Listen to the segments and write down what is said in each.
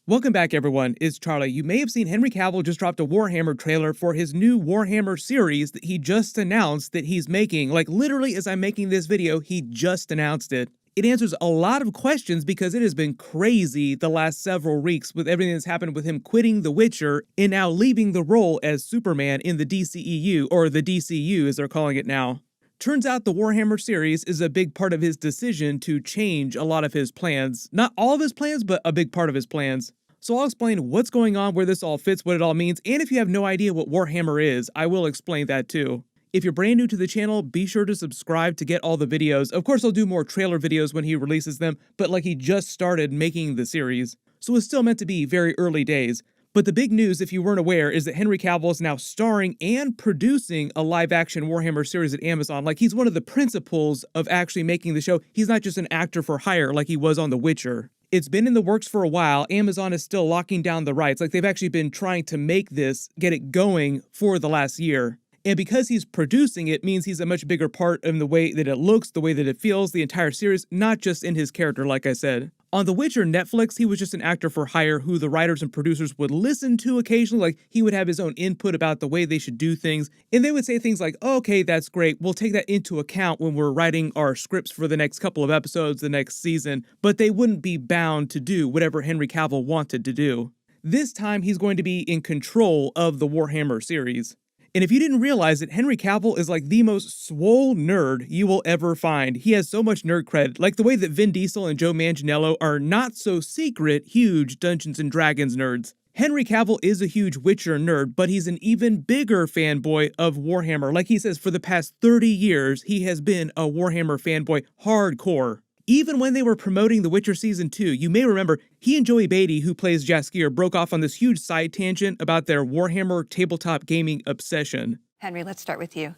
Welcome back, everyone. It's Charlie. You may have seen Henry Cavill just dropped a Warhammer trailer for his new Warhammer series that he just announced that he's making. Like, literally, as I'm making this video, he just announced it. It answers a lot of questions because it has been crazy the last several weeks with everything that's happened with him quitting The Witcher and now leaving the role as Superman in the DCEU, or the DCU as they're calling it now. Turns out the Warhammer series is a big part of his decision to change a lot of his plans. Not all of his plans, but a big part of his plans. So I'll explain what's going on, where this all fits, what it all means, and if you have no idea what Warhammer is, I will explain that too. If you're brand new to the channel, be sure to subscribe to get all the videos. Of course, I'll do more trailer videos when he releases them, but like he just started making the series. So it's still meant to be very early days. But the big news, if you weren't aware, is that Henry Cavill is now starring and producing a live-action Warhammer series at Amazon. Like, he's one of the principals of actually making the show. He's not just an actor for hire like he was on The Witcher. It's been in the works for a while. Amazon is still locking down the rights. Like, they've actually been trying to make this, get it going for the last year. And because he's producing it means he's a much bigger part in the way that it looks, the way that it feels, the entire series, not just in his character, like I said. On The Witcher Netflix, he was just an actor for hire who the writers and producers would listen to occasionally. Like, he would have his own input about the way they should do things. And they would say things like, oh, okay, that's great. We'll take that into account when we're writing our scripts for the next couple of episodes, the next season. But they wouldn't be bound to do whatever Henry Cavill wanted to do. This time, he's going to be in control of the Warhammer series. And if you didn't realize it, Henry Cavill is like the most swole nerd you will ever find. He has so much nerd cred, like the way that Vin Diesel and Joe Manganiello are not so secret, huge Dungeons & Dragons nerds. Henry Cavill is a huge Witcher nerd, but he's an even bigger fanboy of Warhammer. Like he says, for the past 30 years, he has been a Warhammer fanboy hardcore. Even when they were promoting The Witcher Season 2, you may remember he and Joey Beatty, who plays Jaskier, broke off on this huge side tangent about their Warhammer tabletop gaming obsession. Henry, let's start with you.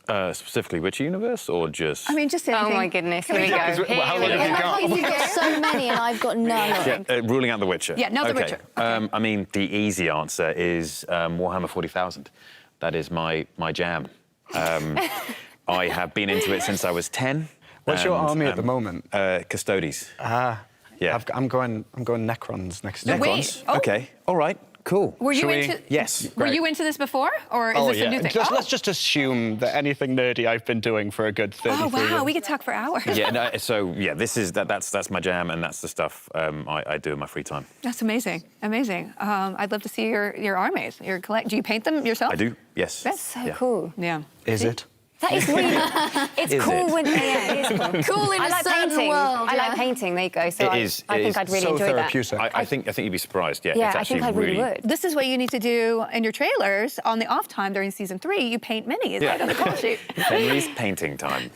Specifically Witcher universe, or just... I mean, just anything. Oh my goodness, here we go. How long have you got? You've got so many and I've got none. Yeah, ruling out The Witcher. Yeah, no, The Witcher. Okay. I mean, the easy answer is Warhammer 40,000. That is my jam. I have been into it since I was 10. What's your army at the moment? Custodes. Yeah. I'm going Necrons next No, year. wait. Necrons. Oh. Okay. All right. Cool. Were you into? Yes. Were Great. you into this before, or is this a new thing? Let's just assume that anything nerdy I've been doing for a good 33 Oh years. wow, we could talk for hours. Yeah. No, so yeah, that's my jam, and that's the stuff I do in my free time. That's amazing, amazing. I'd love to see your armies. Do you paint them yourself? I do. Yes. That's So cool. Yeah. Is it? That is really, it's Is cool it? when, yeah, it is cool. Cool in I a like certain painting. world, I like yeah. painting, there you go. So It I is think I'd really so enjoy that. therapeutic. I think you'd be surprised. Yeah. Yeah, It's I actually think I really would. This is what you need to do in your trailers on the off time during season 3. You paint minis right on the call sheet. Henry's painting time.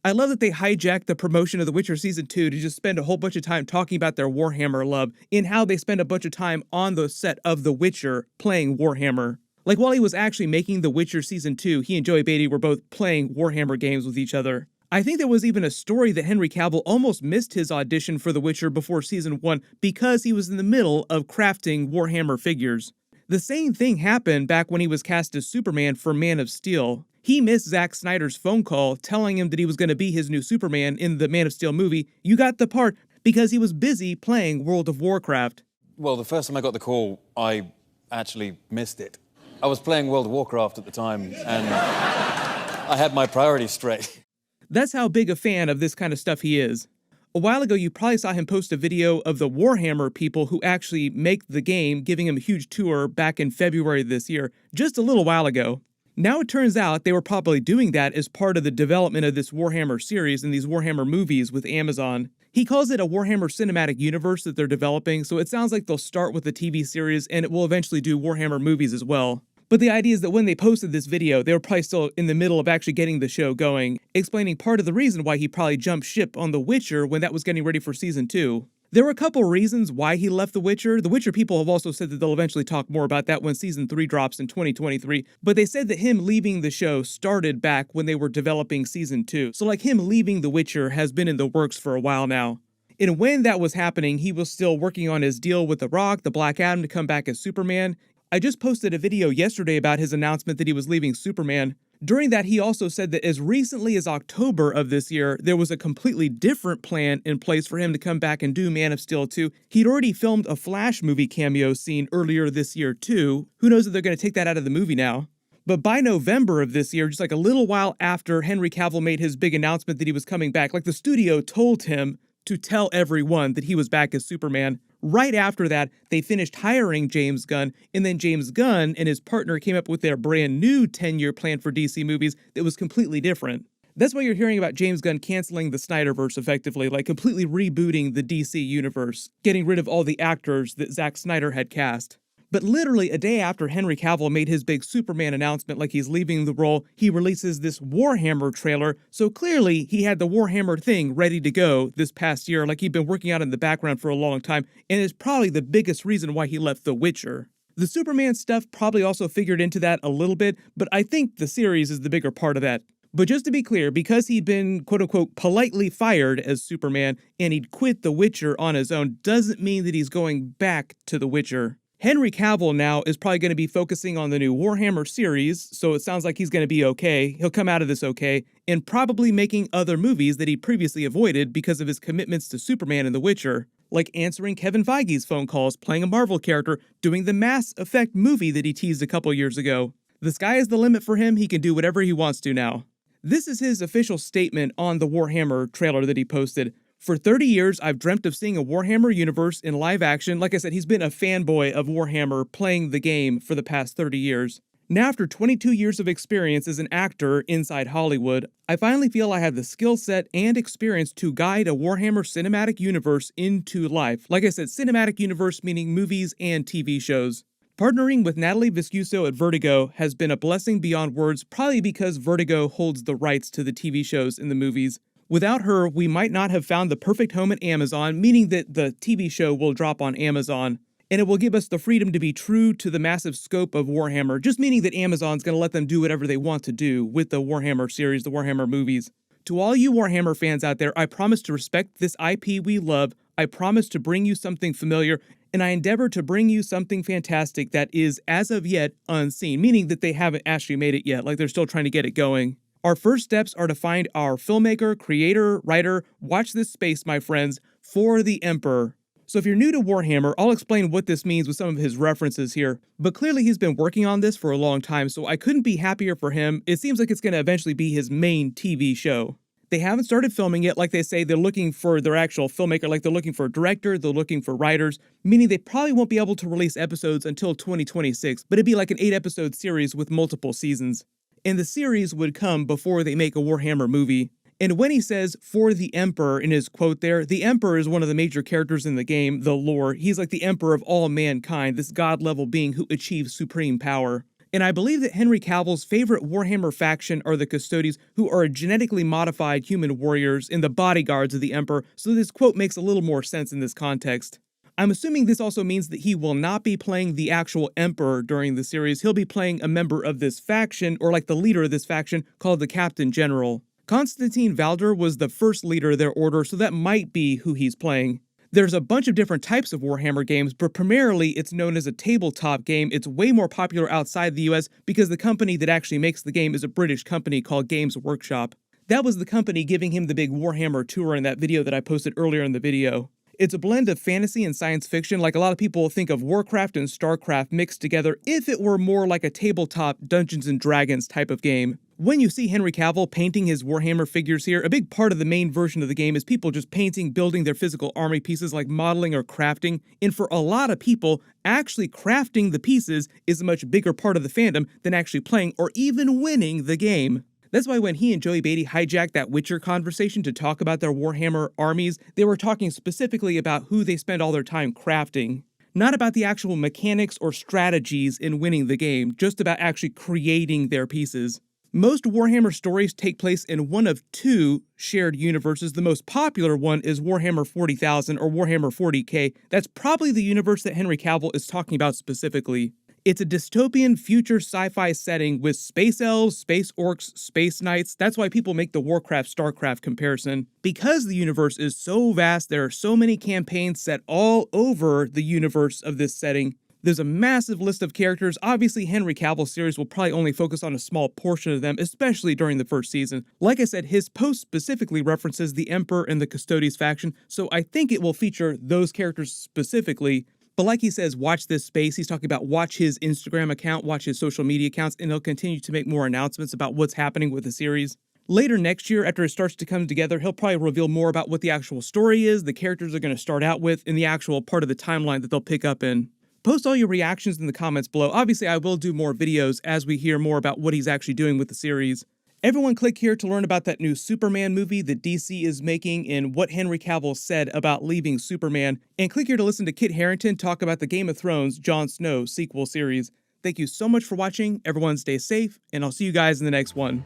I love that they hijacked the promotion of The Witcher Season 2 to just spend a whole bunch of time talking about their Warhammer love and how they spend a bunch of time on the set of The Witcher playing Warhammer. Like, while he was actually making The Witcher Season 2, he and Joey Beatty were both playing Warhammer games with each other. I think there was even a story that Henry Cavill almost missed his audition for The Witcher before Season 1 because he was in the middle of crafting Warhammer figures. The same thing happened back when he was cast as Superman for Man of Steel. He missed Zack Snyder's phone call telling him that he was going to be his new Superman in the Man of Steel movie. You got the part because he was busy playing World of Warcraft. Well, the first time I got the call, I actually missed it. I was playing World of Warcraft at the time, and I had my priorities straight. That's how big a fan of this kind of stuff he is. A while ago, you probably saw him post a video of the Warhammer people who actually make the game, giving him a huge tour back in February this year, just a little while ago. Now it turns out they were probably doing that as part of the development of this Warhammer series and these Warhammer movies with Amazon. He calls it a Warhammer cinematic universe that they're developing, so it sounds like they'll start with the TV series and it will eventually do Warhammer movies as well. But the idea is that when they posted this video, they were probably still in the middle of actually getting the show going, explaining part of the reason why he probably jumped ship on The Witcher when that was getting ready for Season 2. There were a couple reasons why he left The Witcher. The Witcher people have also said that they'll eventually talk more about that when Season 3 drops in 2023, but they said that him leaving the show started back when they were developing Season 2. So like him leaving The Witcher has been in the works for a while now. And when that was happening, he was still working on his deal with The Rock, the Black Adam, to come back as Superman. I just posted a video yesterday about his announcement that he was leaving Superman. During that, he also said that as recently as October of this year, there was a completely different plan in place for him to come back and do Man of Steel 2. He'd already filmed a Flash movie cameo scene earlier this year too. Who knows if they're going to take that out of the movie now? But by November of this year, just like a little while after Henry Cavill made his big announcement that he was coming back, like the studio told him to tell everyone that he was back as Superman. Right after that, they finished hiring James Gunn, and then James Gunn and his partner came up with their brand new 10-year plan for DC movies that was completely different. That's why you're hearing about James Gunn canceling the Snyderverse effectively, like completely rebooting the DC universe, getting rid of all the actors that Zack Snyder had cast. But literally a day after Henry Cavill made his big Superman announcement like he's leaving the role, he releases this Warhammer trailer, so clearly he had the Warhammer thing ready to go this past year, like he'd been working out in the background for a long time, and is probably the biggest reason why he left The Witcher. The Superman stuff probably also figured into that a little bit, but I think the series is the bigger part of that. But just to be clear, because he'd been quote-unquote politely fired as Superman, and he'd quit The Witcher on his own, doesn't mean that he's going back to The Witcher. Henry Cavill now is probably going to be focusing on the new Warhammer series, so it sounds like he's going to be okay, he'll come out of this okay, and probably making other movies that he previously avoided because of his commitments to Superman and The Witcher, like answering Kevin Feige's phone calls, playing a Marvel character, doing the Mass Effect movie that he teased a couple years ago. The sky is the limit for him, he can do whatever he wants to now. This is his official statement on the Warhammer trailer that he posted. For 30 years, I've dreamt of seeing a Warhammer universe in live action. Like I said, he's been a fanboy of Warhammer playing the game for the past 30 years. Now, after 22 years of experience as an actor inside Hollywood, I finally feel I have the skill set and experience to guide a Warhammer cinematic universe into life. Like I said, cinematic universe meaning movies and TV shows. Partnering with Natalie Viscuso at Vertigo has been a blessing beyond words, probably because Vertigo holds the rights to the TV shows and the movies. Without her, we might not have found the perfect home at Amazon, meaning that the TV show will drop on Amazon, and it will give us the freedom to be true to the massive scope of Warhammer, just meaning that Amazon's going to let them do whatever they want to do with the Warhammer series, the Warhammer movies. To all you Warhammer fans out there, I promise to respect this IP we love, I promise to bring you something familiar, and I endeavor to bring you something fantastic that is, as of yet, unseen, meaning that they haven't actually made it yet, like they're still trying to get it going. Our first steps are to find our filmmaker, creator, writer, watch this space, my friends, for the Emperor. So if you're new to Warhammer, I'll explain what this means with some of his references here. But clearly he's been working on this for a long time, so I couldn't be happier for him. It seems like it's going to eventually be his main TV show. They haven't started filming it. Like they say, they're looking for their actual filmmaker, like they're looking for a director, they're looking for writers, meaning they probably won't be able to release episodes until 2026, but it'd be like an 8-episode series with multiple seasons. And the series would come before they make a Warhammer movie. And when he says, for the Emperor, in his quote there, the Emperor is one of the major characters in the game, the lore. He's like the Emperor of all mankind, this god-level being who achieves supreme power. And I believe that Henry Cavill's favorite Warhammer faction are the Custodies, who are genetically modified human warriors and the bodyguards of the Emperor, so this quote makes a little more sense in this context. I'm assuming this also means that he will not be playing the actual Emperor during the series. He'll be playing a member of this faction, or like the leader of this faction, called the Captain General. Constantine Valder was the first leader of their order, so that might be who he's playing. There's a bunch of different types of Warhammer games, but primarily it's known as a tabletop game. It's way more popular outside the US because the company that actually makes the game is a British company called Games Workshop. That was the company giving him the big Warhammer tour in that video that I posted earlier in the video. It's a blend of fantasy and science fiction, like a lot of people think of Warcraft and Starcraft mixed together if it were more like a tabletop Dungeons & Dragons type of game. When you see Henry Cavill painting his Warhammer figures here, a big part of the main version of the game is people just painting, building their physical army pieces like modeling or crafting, and for a lot of people, actually crafting the pieces is a much bigger part of the fandom than actually playing or even winning the game. That's why when he and Joey Beatty hijacked that Witcher conversation to talk about their Warhammer armies, they were talking specifically about who they spend all their time crafting. Not about the actual mechanics or strategies in winning the game, just about actually creating their pieces. Most Warhammer stories take place in one of two shared universes. The most popular one is Warhammer 40,000 or Warhammer 40K. That's probably the universe that Henry Cavill is talking about specifically. It's a dystopian future sci-fi setting with space elves, space orcs, space knights. That's why people make the Warcraft-Starcraft comparison. Because the universe is so vast, there are so many campaigns set all over the universe of this setting, There's a massive list of characters. Obviously, Henry Cavill's series will probably only focus on a small portion of them, especially during the first season. Like I said, his post specifically references the Emperor and the Custodes faction, so I think it will feature those characters specifically. But like he says, watch this space. He's talking about watch his Instagram account, watch his social media accounts, and he'll continue to make more announcements about what's happening with the series. Later next year, after it starts to come together, he'll probably reveal more about what the actual story is, the characters are going to start out with, and the actual part of the timeline that they'll pick up in. Post all your reactions in the comments below. Obviously, I will do more videos as we hear more about what he's actually doing with the series. Everyone click here to learn about that new Superman movie that DC is making and what Henry Cavill said about leaving Superman. And click here to listen to Kit Harington talk about the Game of Thrones Jon Snow sequel series. Thank you so much for watching. Everyone stay safe, and I'll see you guys in the next one.